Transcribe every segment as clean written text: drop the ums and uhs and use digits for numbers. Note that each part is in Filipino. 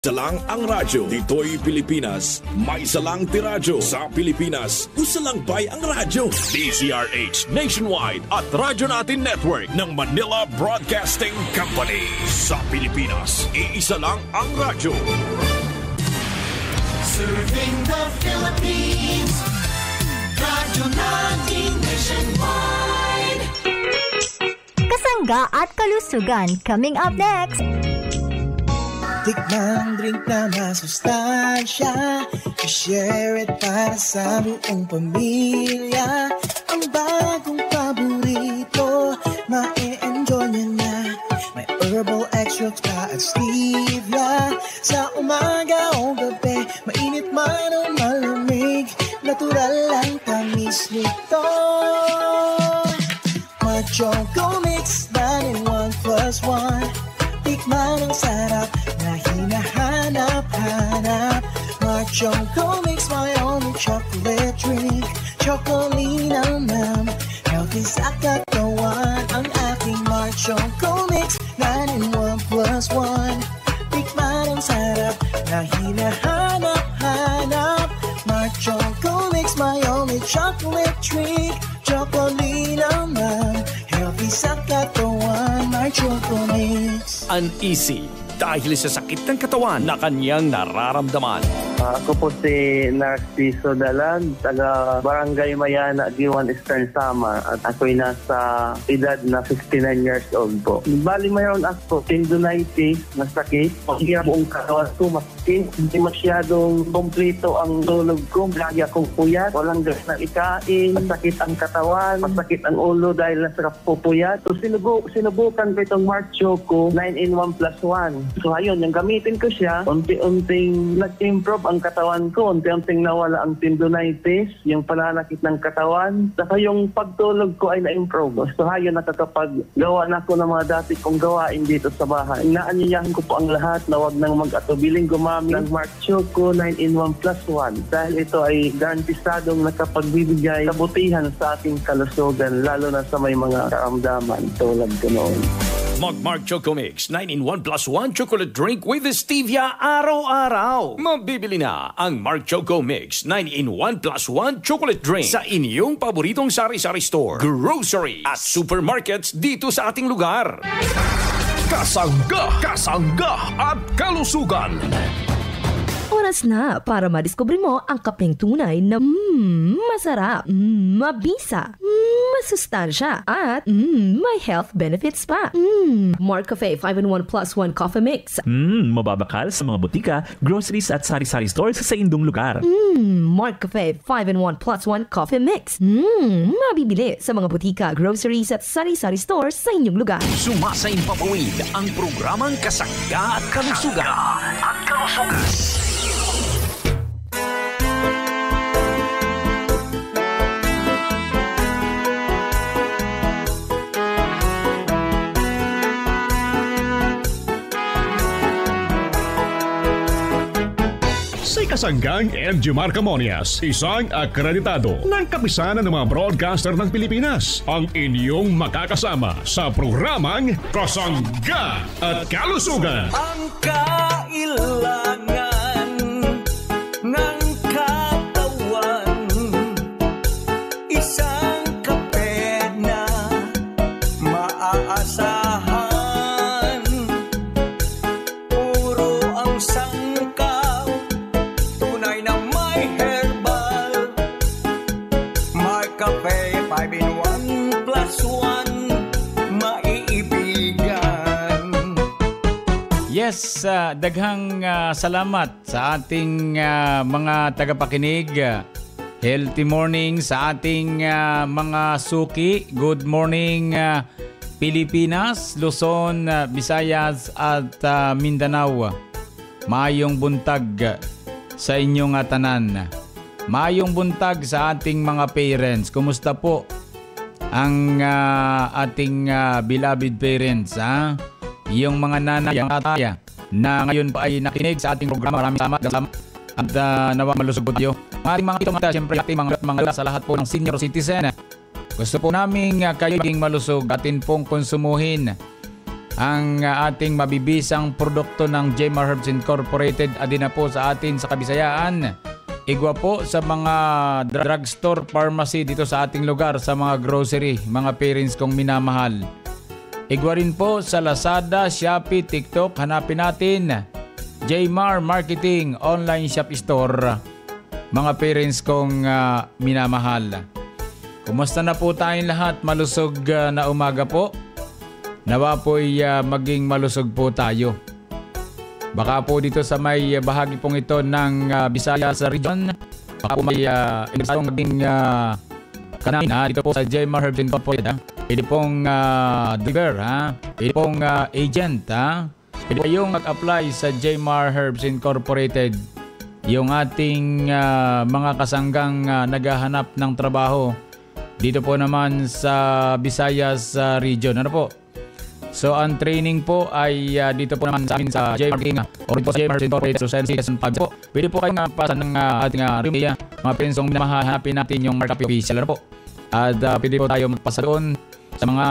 Isa lang ang radyo. Dito'y Pilipinas. May isa lang tiradyo. Sa Pilipinas, isa lang bay ang radyo. DZRH Nationwide at Radyo Natin Network ng Manila Broadcasting Company. Sa Pilipinas, iisa lang ang radyo. Serving the Philippines. Radyo Natin Nationwide. Kasangga at kalusugan coming up next. Tikmang drink na masustansya, i-share it para sa buong pamilya. Ang bagong paborito, ma-e-enjoy nyo na. May herbal extract pa at stevia. Sa umaga o gabi, mainit man o malamig, natural lang tamis nito. Choco Mix 9-in-1+1. Tikman ang sarap na hinahanap-hanap. Choco Mix, my only chocolate drink. Chocolina ma'am, healthy sa katawan. Ang aking Choco Mix 9-in-1+1. Tikman ang sarap na hinahanap-hanap. Choco Mix, my only chocolate drink. Chocolina ma'am, healthy sa katawan. My Choco Mix. Uneasy dahil sa sakit ng katawan na kanyang nararamdaman. Ako po si Narciso Dalag, taga Barangay Mayana, Giwan, Eastern Samar. At ako'y nasa edad na 59 years old po. Bali mayroon ako tendonitis na sakit. Ang hirap buong katawan ko, masakit. Hindi masyadong kompleto ang tulog ko. Lagi akong puyat, walang gas na ikain, masakit ang katawan, masakit ang ulo dahil nasa pupuyat. So sinubukan ko itong Mark Choco 9-in-1+1. So ayun, yung gamitin ko siya, unti-unting nag-improve ang katawan ko, unti-unting nawala ang tendonitis, yung pananakit ng katawan, saka yung pagtulog ko ay na-improve. So ayun, nakakapaggawa na ako ng mga dati kong gawain dito sa bahay. Inaanyayahan ko po ang lahat na wag nang mag-atubiling gumamit ng Mark Choco 9-in-1+1 dahil ito ay garantisadong nakapagbibigay kabutihan sa ating kalusugan, lalo na sa may mga karamdaman tulad ko noon. Mag-Mark Choco Mix 9-in-1+1 chocolate drink with stevia araw-araw. Mabibili na ang Mark Choco Mix 9-in-1+1 chocolate drink sa inyong paboritong sari-sari store, grocery at supermarkets dito sa ating lugar. Kasangga at kalusugan. Oras na para madiskubre mo ang kapeng tunay na masarap, mabisa, masustansya, at may health benefits pa. Mark Cafe 5-in-1+1 Coffee Mix. Mababakal sa mga butika, groceries at sari-sari stores sa indong lugar. Mark Cafe 5-in-1+1 Coffee Mix. Mabibili sa mga butika, groceries at sari-sari stores sa inyong lugar. Sumasain papawid ang programang Kasangga at Kalusugan. Si Kasanggang MG Marcamonias, isang akreditado ng kapisanan ng mga broadcaster ng Pilipinas, ang inyong makakasama sa programang Kasangga at Kalusugan. Ang kailangan ng katawan, isang kape na maaasahan. Puro ang sangkaw, tunay na may herbal. May kape 5-in-1+1, maiibigan. Yes, daghang salamat sa ating mga tagapakinig. Healthy morning sa ating mga suki. Good morning Pilipinas, Luzon, Visayas at Mindanao. Maayong buntag sa inyong tanan. Maayong buntag sa ating mga parents. Kumusta po ang ating beloved parents, ha? Yung mga nanay, yung tatay na ngayon pa ay nakinig sa ating programa. Maraming salamat at nawa malusog po tayo. Ating mga ito, siyempre ating mga sa lahat po ng senior citizen. Gusto po namin kayo maging malusog, atin pong konsumuhin ang ating mabibisang produkto ng Jmar Herbs Incorporated adi na po sa atin sa Kabisayaan. Igwa po sa mga drugstore, pharmacy dito sa ating lugar, sa mga grocery, mga parents kong minamahal. Igwa rin po sa Lazada, Shopee, TikTok. Hanapin natin Jmar Marketing Online Shop Store, mga parents kong minamahal. Kumusta na po tayong lahat? Malusog na umaga po. Nawa po'y maging malusog po tayo. Baka po dito sa may bahagi pong ito ng Visayas region, baka po may imbitayong maging kanina dito po sa Jmar Herbs Incorporated. Pwede pong deliver, pwede pong agent. Pwede po yung mag-apply sa Jmar Herbs Incorporated. Yung ating mga kasanggang naghahanap ng trabaho dito po naman sa Visayas region. Ano po? So ang training po ay dito po naman sa amin sa Jmar or dito sa Jmar Incorporated Social Season 5 po. Pwede po kayong pasa ng ating resume, mga pensong mahahanapin natin yung markup official. Ano po? At pwede po tayo magpasa doon sa mga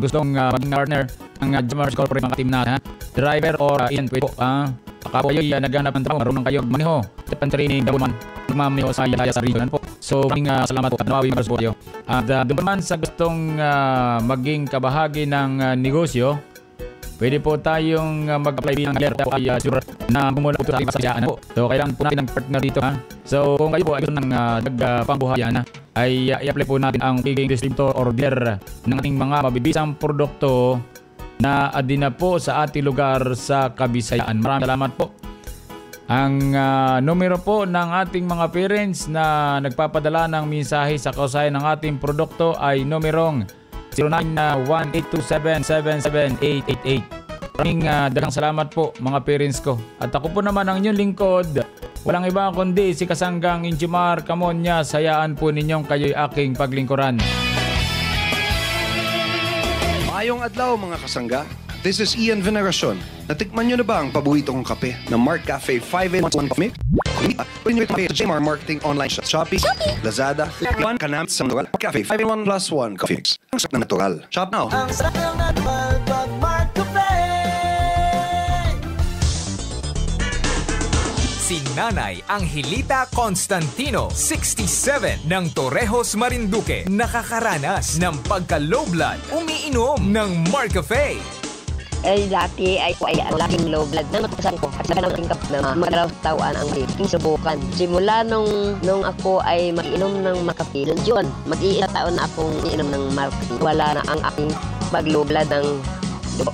gustong maging partner ng Jmar Incorporated, mga team na driver or agent. Pwede po. Baka po yung naghanap ng trabaho, marunong kayo maniho. At ang training daw naman magmamiho sa region po. So maraming salamat po at nawawi mga po kayo. At doon naman sa gustong maging kabahagi ng negosyo, pwede po tayong mag-apply bilang alerta o ay sure na bumula po ito sa ating kasayaan po. So kailangan po natin ng partner dito. So kung kayo po ay gusto ng nagpangbuhayan, ay i-apply po natin ang pagiging distributor or dealer ng ating mga mabibisang produkto na adina po sa ating lugar sa Kabisayaan. Maraming salamat po. Ang numero po ng ating mga parents na nagpapadala ng mensahe sa kausayan ng ating produkto ay numerong 091827778888. Maraming dalang salamat po mga parents ko. At ako po naman ang inyong lingkod. Walang iba kundi si Kasanggang Injimar Camonya. Sayaan po ninyong kayo'y aking paglingkuran. Mayong adlaw mga kasangga. This is Ian Veneracion. Natikman nyo na ba ang paborito kong kape na Mark Cafe 5-in-1 Coffee? Pwede nyo ito sa Jmar Marketing Online Shop. Shopee, Lazada, Iwan, Kanam, sa natural. Mark Cafe 5-in-1 plus 1 Coffee Mix. Ang sarap na natural. Shop now. Ang sarap ng natural pag Mark Cafe. Si Nanay Angelita Constantino, 67, ng Torrejos, Marinduque, nakakaranas ng pagka-low blood, umiinom ng Mark Cafe. Ay dati ay ko ay laking low blood na matasan ko at saka naman na magalaw tawaan ang aking subukan. Simula nung ako ay mag-inom ng makapil, yun, mag-iilang taon na akong iinom ng marketing. Wala na ang aking pag-low blood ng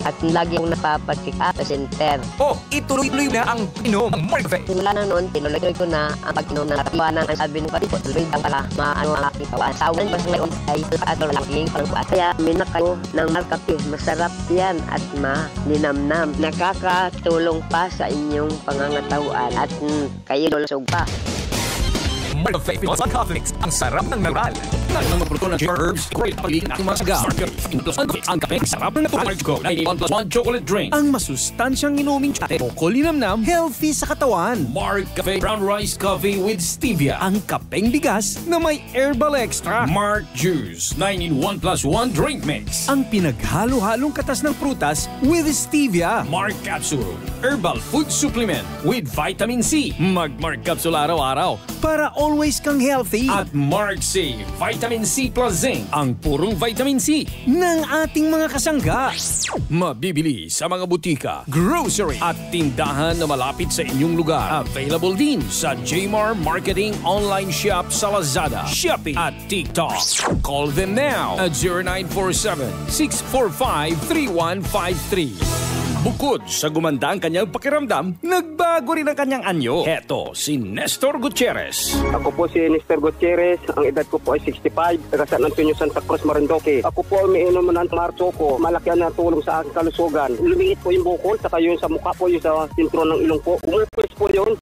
at lagi akong napapatik sa center. Oh, ituloy-tuloy na ang inom ng Mark Cafe. Simula na noon, tinuloy ko na ang pag-inom ng katiwanan. Ang sabi ng patipot, tuloy lang pala maano ang aking tawaan. Sa ulan pa ngayon ay atol ang aking pangbuat. Kaya minak kayo ng Mark Cafe. Masarap yan at malinamnam. Nakakatulong pa sa inyong pangangatawan at kayo lulusog pa. Mark Cafe plus one coffee mix. Ang sarap ng natural. Ng mga produkto ng Jmar Herbs, great pagiging nating mga saga. Mark Cafe plus one coffee. Ang kape, sarap ng natural. Mark Cafe 91 plus 1 chocolate drink. Ang masustansyang inuming tsate. Kulinamnam, healthy sa katawan. Mark Cafe brown rice coffee with stevia. Ang kapeng bigas na may herbal extra. Mark Juice 9-in-1 plus 1 drink mix. Ang pinaghalo-halong katas ng prutas with stevia. Mark Capsule herbal food supplement with vitamin C. Mag-Mark Capsule araw-araw para always kang healthy. At Mark C Vitamin C plus Zinc. Ang purong vitamin C ng ating mga kasangga. Mabibili sa mga butika, grocery at tindahan na malapit sa inyong lugar. Available din sa Jmar Marketing Online Shop sa Lazada, Shopee at TikTok. Call them now at 0947-645-3153. Bukod sa gumanda ang kanyang pakiramdam, nagbago rin ang kanyang anyo. Heto si Nestor Gutierrez. Ako po si Nestor Gutierrez. Ang edad ko po ay 65. Taga San Antonio, Santa Cruz, Marinduque. Ako po ay umiinom ng Marchoco. Malaki na tulong sa aking kalusugan. Lumiit po yung bukol, saka yun sa mukha po, yung sa sintro ng ilong po. Umupis po yun.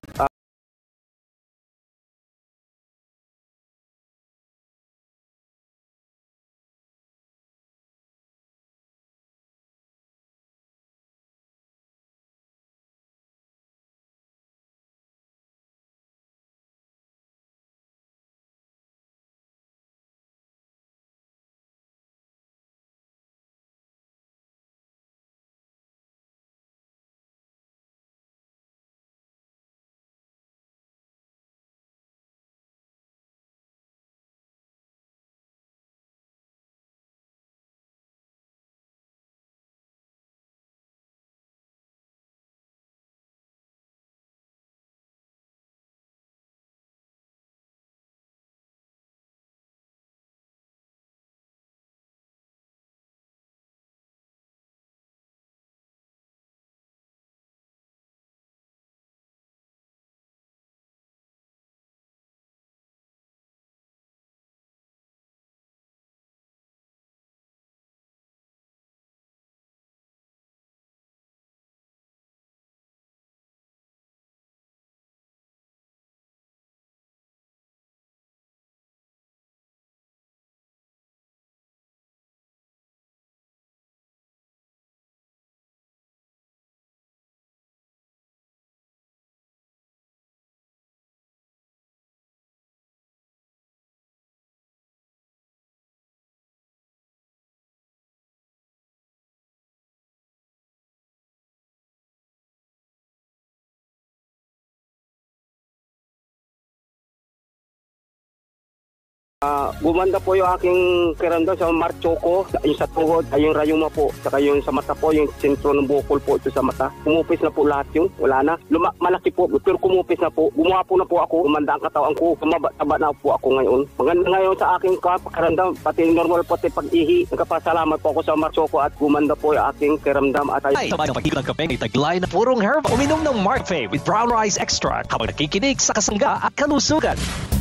Gumanda po yung aking kiramdam sa Mark Choco, yung sa tuhod, ay yung rayuma po, saka yung sa mata po, yung sentro ng bukol po ito sa mata. Kumupis na po lahat yun, wala na. Malaki po, pero kumupis na po. Gumawa po na po ako, gumanda ang katawan ko, tumaba na po ako ngayon. Maganda ngayon sa aking kiramdam, pati normal pati pag-ihi. Nagkapasalamat po ako sa Mark Choco at gumanda po yung aking kiramdam. At ay, sabay ng pagkikil ng kape may taglay na purong herb. Uminom ng Mark Faye with brown rice extract habang nakikinig sa kasangga at kalusugan.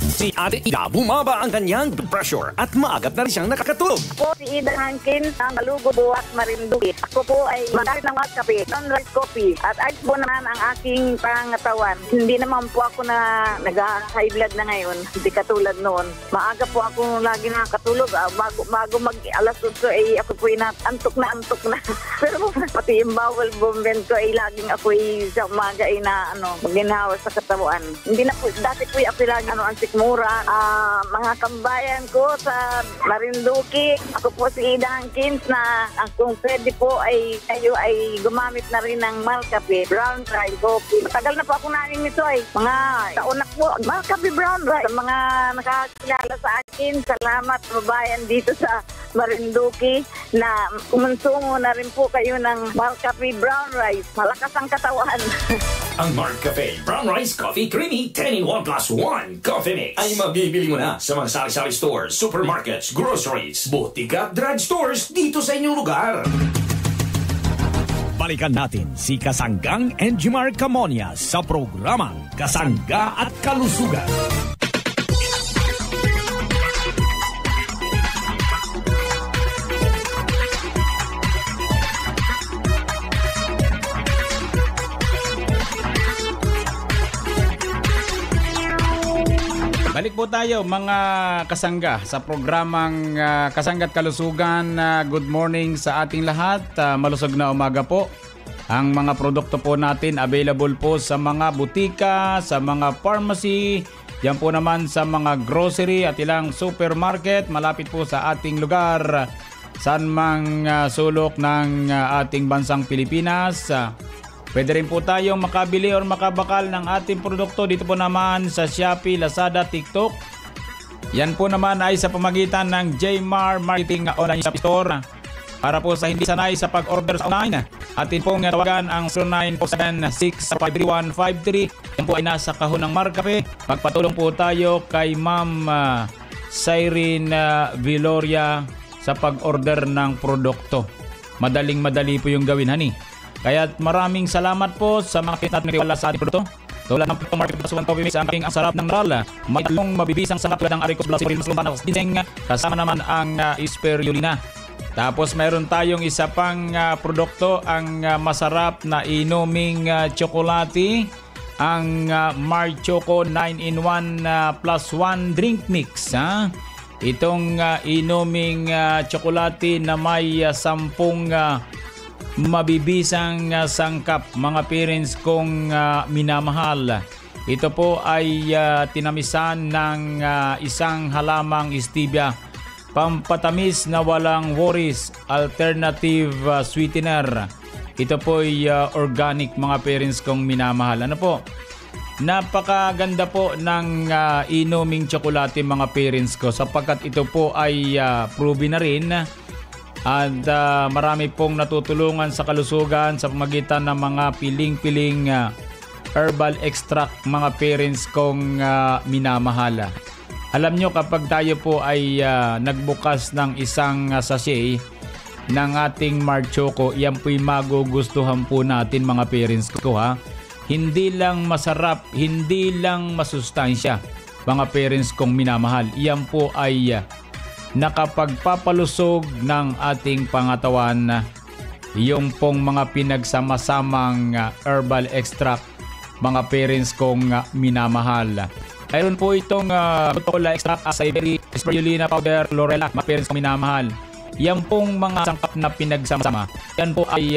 Si Ate Ida, bumaba ang kanyang blood pressure at maagap na rin siyang nakakatulog. Po si Ida Hankin, ang Malugo, Buwak, Marinduque. Ako po ay magalit ng white coffee, non-rice coffee. At ice po naman ang aking pangatawan. Hindi naman po ako na nag-high blood na ngayon. Hindi katulad noon. Maaga po ako lagi nakakatulog. Bago mag-alas 8 ay ako po antok na. Pero pati yung bowel movement ko ay laging ako sa umaga ay maginhawa sa katawan. Hindi na po, dati po ako lagi ang sikmura. Mga kambayan ko sa Marinduque. Ako po si Ida Hankins na kung pwede po ay kayo ay gumamit na rin ng Malcafe brown rice coffee. Matagal na po ako nanin nito ay mga taon na po. Malcafe brown rice. Sa mga nakakilala sa akin, salamat kababayan dito sa Marinduque na kumonsumo na rin po kayo ng Malcafe brown rice. Malakas ang katawan. Ang Marcafe Brown Rice Coffee Creamy 10-in-1 plus 1 Coffee Mix ay mabibili mo na sa mga sari-sari stores, supermarkets, groceries, butika, drugstores dito sa inyong lugar. Balikan natin si Kasanggang Enjimar Camonias sa programang Kasangga at Kalusugan. Balik po tayo mga kasangga sa programang Kasangga at Kalusugan. Good morning sa ating lahat. Malusog na umaga po. Ang mga produkto po natin available po sa mga butika, sa mga pharmacy, yan po naman sa mga grocery at ilang supermarket malapit po sa ating lugar. Saan mang sulok ng ating bansang Pilipinas. Pwede rin po tayong makabili or makabakal ng ating produkto dito po naman sa Shopee, Lazada, TikTok. Yan po naman ay sa pamagitan ng Jmar Marketing Online Shop Store. Para po sa hindi sanay sa pag-order sa online, atin pong tawagan ang 0947-653-153. Yan po ay nasa kahon ng Marcafe. Magpatulong po tayo kay Ma'am Cyrene Viloria sa pag-order ng produkto. Madaling-madali po yung gawin, honey. Kaya maraming salamat po sa mga pinat na nagtiwala sa ating produkto. Tulad ng Market Plus 1 Coffee Mix, ang aking sarap ng rala. May talong mabibisang sarap tulad ng Aricos Plus, kasama naman ang Spirulina. Tapos mayroon tayong isa pang produkto, ang masarap na inuming tsokolate, ang Mar Choco 9-in-1 plus 1 drink mix. Itong inuming tsokolate na may 10 mabibisang sangkap, mga parents kong minamahal. Ito po ay tinamisan ng isang halamang stevia. Pampatamis na walang worries, alternative sweetener. Ito po ay organic, mga parents kong minamahal. Ano po? Napakaganda po ng inuming tsokolate, mga parents ko, sapagkat ito po ay proven na rin. At marami pong natutulungan sa kalusugan sa pamagitan ng mga piling-piling herbal extract, mga parents kong minamahal. Alam nyo, kapag tayo po ay nagbukas ng isang sachet ng ating Mar Choco, yan po'y magugustuhan po natin, mga parents ko, ha. Hindi lang masarap, hindi lang masustansya, mga parents kong minamahal. Yan po ay nakapagpapalusog ng ating pangatawan, yung pong mga pinagsama-samang herbal extract, mga parents kong minamahal. Mayroon po itong Cola extract, Acai, Spirulina powder, Lorella, mga parents kong minamahal. Yan pong mga sangkap na pinagsama-sama, yan po ay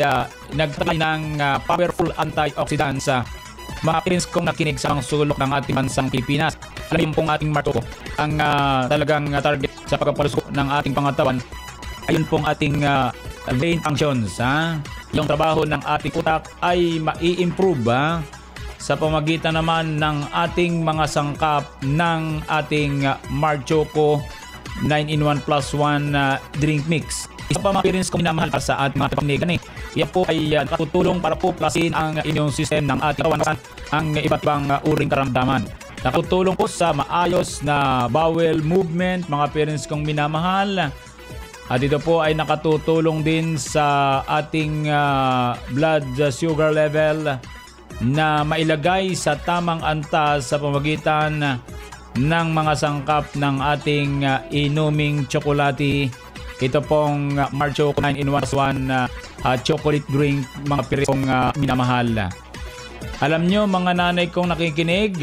nagtatay ng powerful antioxidants, mga parents kong nakinig sa mga sulok ng ating bansang Pilipinas. Alam pong ating Mar Choco, ang talagang target sa pagpapalusok ng ating pangatawan, ayun pong ating vein functions. Yung trabaho ng ating utak ay mai-improve sa pamagitan naman ng ating mga sangkap ng ating Mark Choco 9-in-1 plus 1 drink mix. Isa pa mga parents kung minamahal para sa ating mga panigan yan po ay nakatutulong para po plasin ang immune system ng ating katawan ang iba't ibang uring karamdaman. Nakatutulong po sa maayos na bowel movement mga parents kong minamahal. At ito po ay nakatutulong din sa ating blood sugar level na mailagay sa tamang antas sa pamagitan ng mga sangkap ng ating inuming tsokolate. Ito pong Mark Choco 9-in-1 chocolate drink mga pirong minamahal. Alam nyo mga nanay kong nakikinig,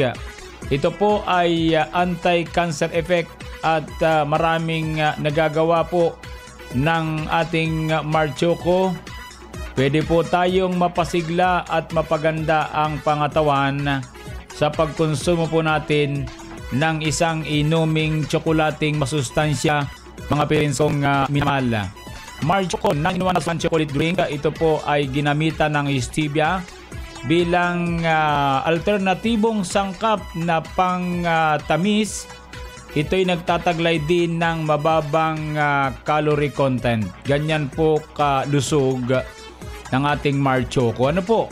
ito po ay anti-cancer effect at maraming nagagawa po ng ating Mark Choco. Pwede po tayong mapasigla at mapaganda ang pangatawan sa pagkonsumo po natin ng isang inuming tsokolating masustansya mga pirensong minamahal. Mark Choco 9-in-1 chocolate drink, ito po ay ginamitan ng stevia bilang alternatibong sangkap na pang-tamis. Ito'y nagtataglay din ng mababang calorie content. Ganyan po kalusog ng ating Mark Choco. Ano po?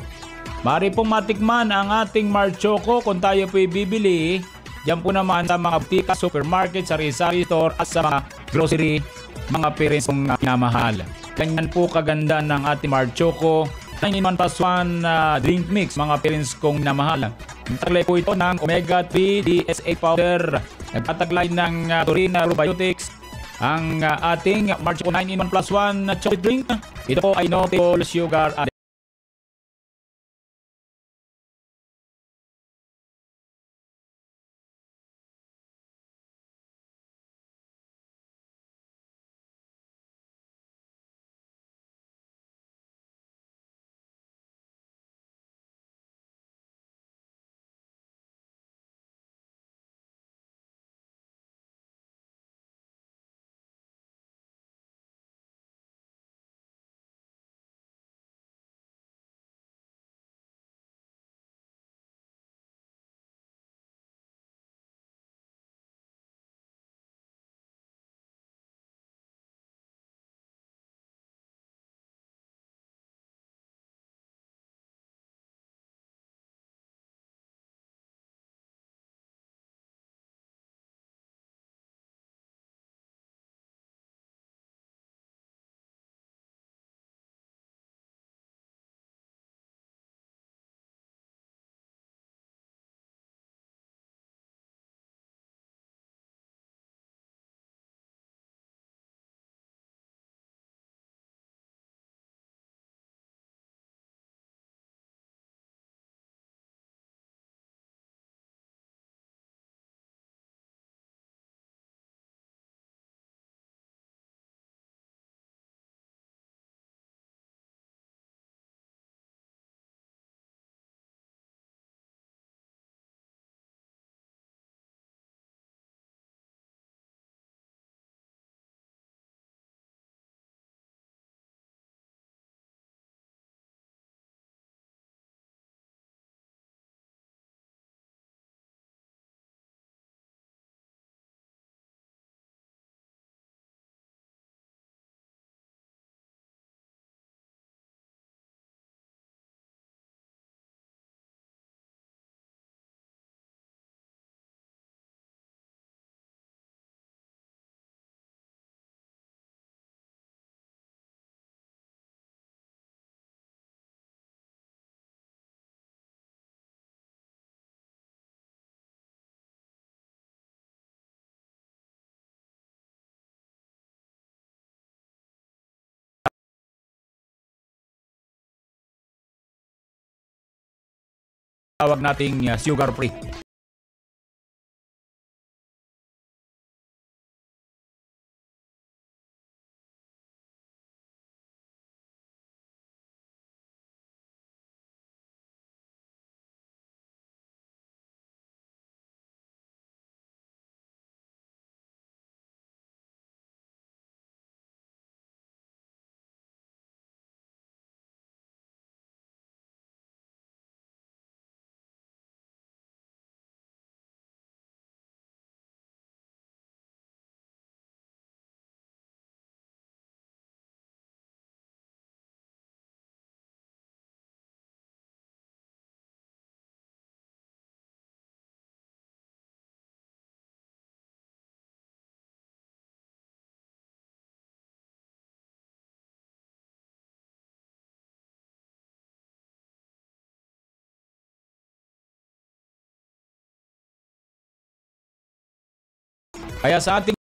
Maaari pong matikman ang ating Mark Choco kung tayo po'y bibili. Diyan po naman sa mga butika, supermarket, sari-sari store at sa mga grocery, mga parents kong pinamahal. Ganyan po kaganda ng ating Mark Choco 9-in-1 plus 1 drink mix, mga parents kong minamahal. Nagtaglay po ito ng omega-3 DSA powder. Nagtataglay ng taurine probiotics. Ang ating Mark Choco 9-in-1 plus 1 chocolate drink, ito po ay no table sugar added. Tawag nating sugar free. Kaya sa ating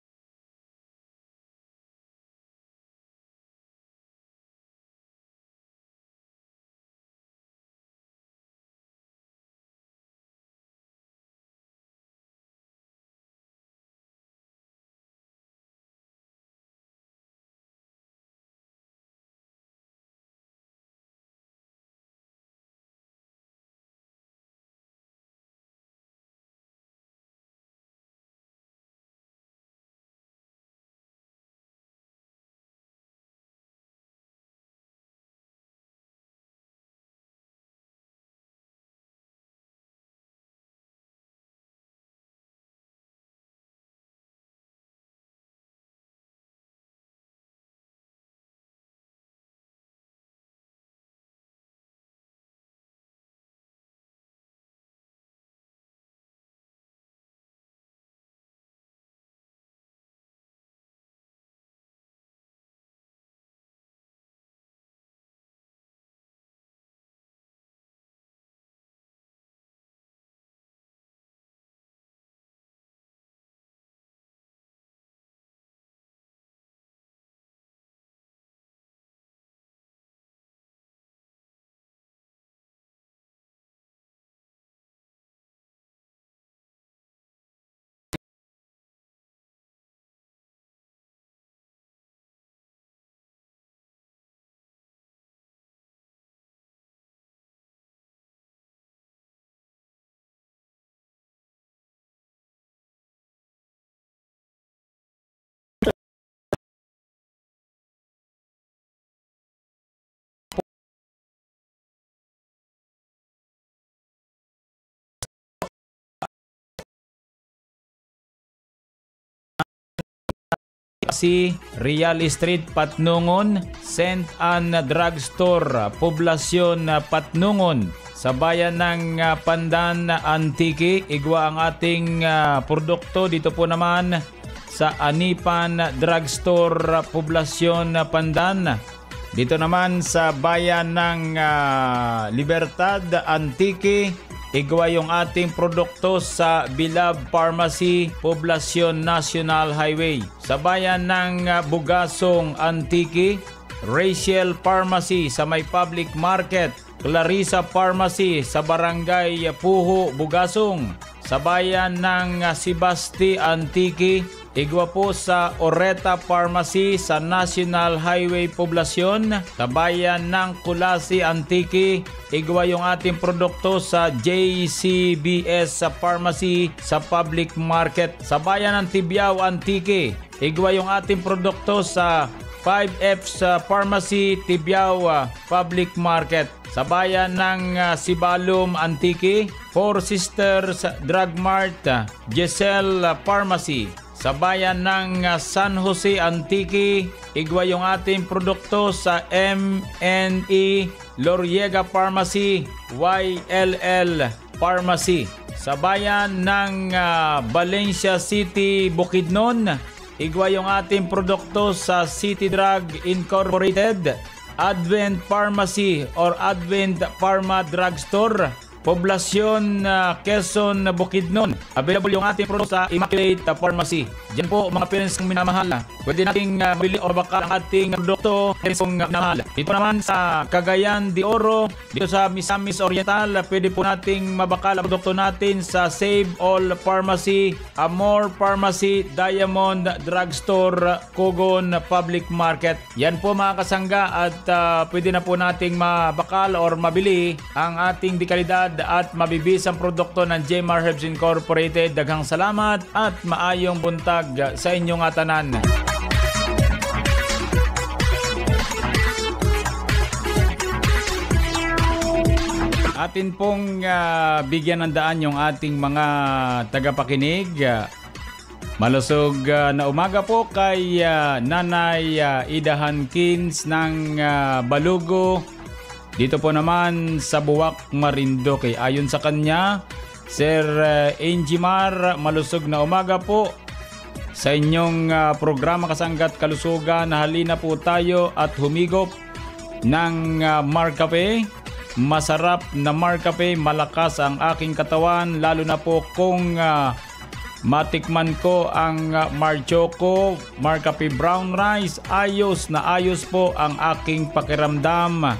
si Real Street, Patnungon, St. Anne Drugstore, Poblasyon Patnungon, sa bayan ng Pandan, Antique. Igwa ang ating produkto. Dito po naman sa Anipan Drugstore, Poblasyon Pandan. Dito naman sa bayan ng Libertad, Antique. Igwa yung ating produkto sa Bilab Pharmacy, Poblasyon National Highway. Sa bayan ng Bugasong, Antique, Rachel Pharmacy sa May Public Market, Clarissa Pharmacy sa Barangay Puho, Bugasong. Sa bayan ng Sibasti, Antique, igwa po sa Oreta Pharmacy sa National Highway Poblasyon. Sa bayan ng Kulasi, Antique, igwa yung ating produkto sa JCBS sa Pharmacy sa Public Market. Sa bayan ng Tibiao, Antique, igwa yung ating produkto sa 5F's Pharmacy, Tibiao Public Market. Sa bayan ng Sibalom, Antique, Four Sisters Drug Mart, Giselle Pharmacy. Sa bayan ng San Jose, Antique, igwa yung ating produkto sa MNE Loriega Pharmacy, YLL Pharmacy. Sa bayan ng Valencia City, Bukidnon, igwa yung ating produkto sa City Drug Incorporated, Advent Pharmacy or Advent Pharma Drugstore, Poblasyon Quezon, Bukidnon. Available yung ating produkto sa Immaculate Pharmacy. Diyan po mga parents kong minamahal. Pwede nating bili o baka ang ating produkto kung minamahal. Dito naman sa Cagayan de Oro, dito sa Misamis Oriental, pwede po nating mabakal ang produkto natin sa Save All Pharmacy, Amor Pharmacy, Diamond Drugstore, Cogon Public Market. Yan po mga kasangga at pwede na po nating mabakal or mabili ang ating dekalidad at mabibisang produkto ng Jmar Herbs Incorporated. Daghang salamat at maayong buntag sa inyong atanan. Atin pong bigyan ng daan yung ating mga tagapakinig. Malusog na umaga po kay Nanay Idahan Kins ng Balugo. Dito po naman sa Buwak, Marinduque. Ayon sa kanya, Sir Angimar, malusog na umaga po sa inyong programa Kasangga't Kalusugan. Halina po tayo at humigop ng Marcafe. Masarap na Marcafe, malakas ang aking katawan, lalo na po kung matikman ko ang Mar Choco, Mar Cafe Brown Rice. Ayos na ayos po ang aking pakiramdam.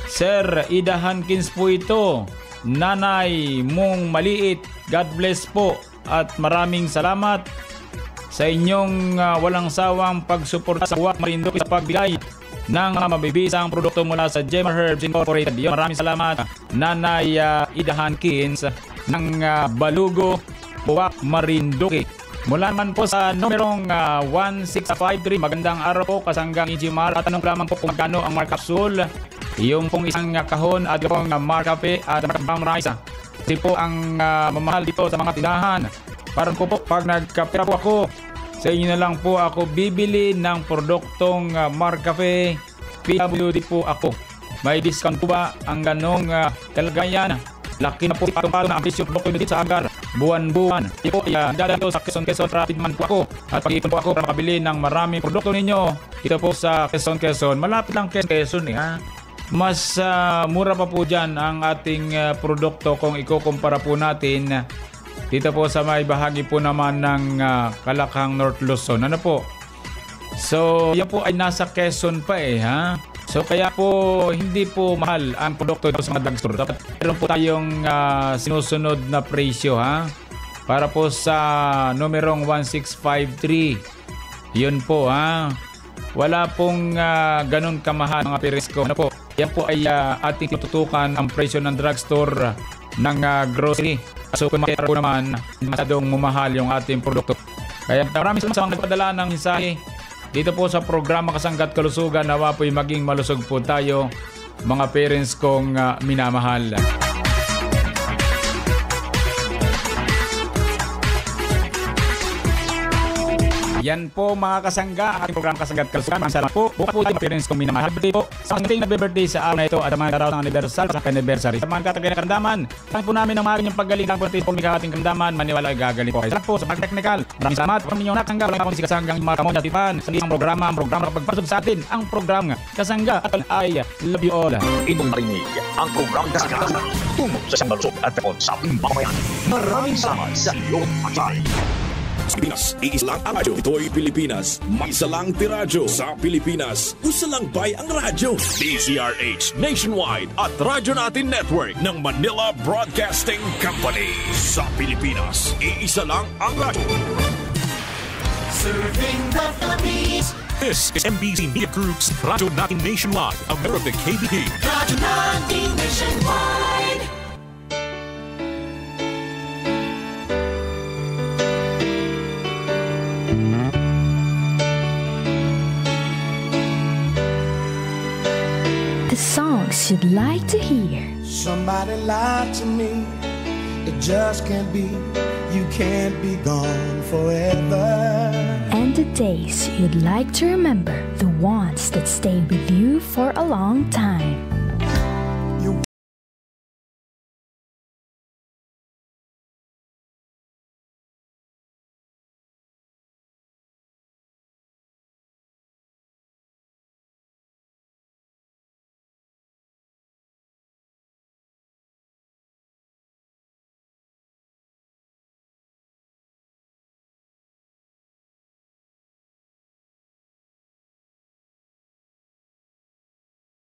Sir, Ida Hankins po ito. Nanay mong maliit, God bless po at maraming salamat sa inyong walang sawang pagsuporta sa Buwak Marinduque sa pagbigay ng mabibisang produkto mula sa Gemma Herbs Incorporated. Maraming salamat, Nanay Ida Hankins ng Balugo, Buwak Marinduque. Mula naman po sa numerong 1653, magandang araw po kasanggang Ijimar. At tanong lamang po kung magkano ang Mar Capsule, yung pong isang kahon at yung pong Mar Cafe at Mar Brown Rice. Kasi po ang mamahal dito sa mga tindahan. Parang po pag nagkapira po ako, sa inyo na lang po ako bibili ng produktong Mar Cafe. PWD po ako. May discount po ba ang ganong kalagayan? Laki na po patong-patong na ang presyo produkto dito sa Agar. Buwan-buwan. Ito po ay dadalo sa Quezon Rapid man po ako. At pag-ipon po ako para makabili ng maraming produkto ninyo. Ito po sa Quezon. Malapit lang Quezon ha. Mas mura pa po dyan ang ating produkto kung ikukumpara po natin dito po sa may bahagi po naman ng Kalakhang North Luzon. Ano po? So, yan po ay nasa Quezon pa ha. So, kaya po hindi po mahal ang produkto dito sa mga drugstore. Dapat meron po tayong sinusunod na presyo ha. Para po sa numerong 1653. Yun po ha. Wala pong ganun kamahal mga perisko. Ano po? Yan po ay ating tututukan ang presyo ng drugstore ng grocery. So kung makita po naman, masyadong mumahal yung ating produkto. Kaya maraming salamat sa mga nagpadala ng mensahe dito po sa programa Kasangga at Kalusugan. Nawa po'y maging malusog po tayo, mga parents kong minamahal. Yan po mga kasangga, ang ating programa Kasangga at Kalusugan. Maraming salamat po. Bukas po tayo mga parents kong minamahal. Happy birthday po sa ating nagbe-birthday sa araw na ito at mga araw ng anniversary sa anniversary. Sa mga katagay na karamdaman, thank po namin ang maaaring yung paggaling ng po natin sa ating karamdaman. Maniwala ay gagaling po. Salamat po sa mga technical. Maraming salamat po ninyong nakangga. Walang ako si Kasanggang mga kamon at ipan. Sa isang programa kapagpasok sa atin ang programa Kasangga at I love you all. Inyong marinig ang programa Kasangga tungo sa isang malusog at sa ating pamayan. Maraming salamat sa iyong pagkain. Pilipinas, iisa lang ang radyo. Ito'y Pilipinas, may isa lang tiradyo. Sa Pilipinas, gusto lang bay ang radyo. DZRH Nationwide at Radyo Natin Network ng Manila Broadcasting Company. Sa Pilipinas, iisa lang ang radyo. Serving the Philippines. This is MBC Media Group's Radyo Natin Nationwide, a member of the KBP. Radyo Natin Nationwide. Songs you'd like to hear. Somebody lied to me. It just can't be. You can't be gone forever. And the days you'd like to remember. The ones that stay with you for a long time.